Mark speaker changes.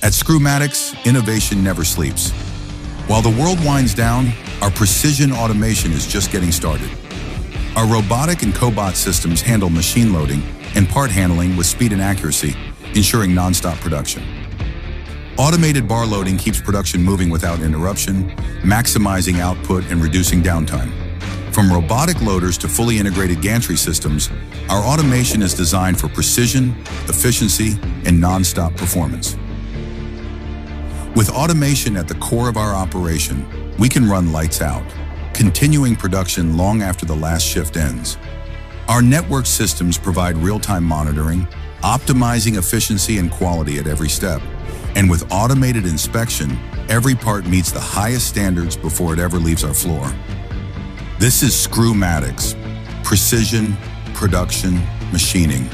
Speaker 1: At Screwmatics, innovation never sleeps. While the world winds down, our precision automation is just getting started. Our robotic and COBOTS systems handle machine loading and part handling with speed and accuracy, ensuring non-stop production. Automated bar loading keeps production moving without interruption, maximizing output and reducing downtime. From robotic loaders to fully integrated gantry systems, our automation is designed for precision, efficiency, and non-stop performance. With automation at the core of our operation, we can run lights out, continuing production long after the last shift ends. Our network systems provide real-time monitoring, optimizing efficiency and quality at every step. And with automated inspection, every part meets the highest standards before it ever leaves our floor. This is Screwmatics, precision, production, machining.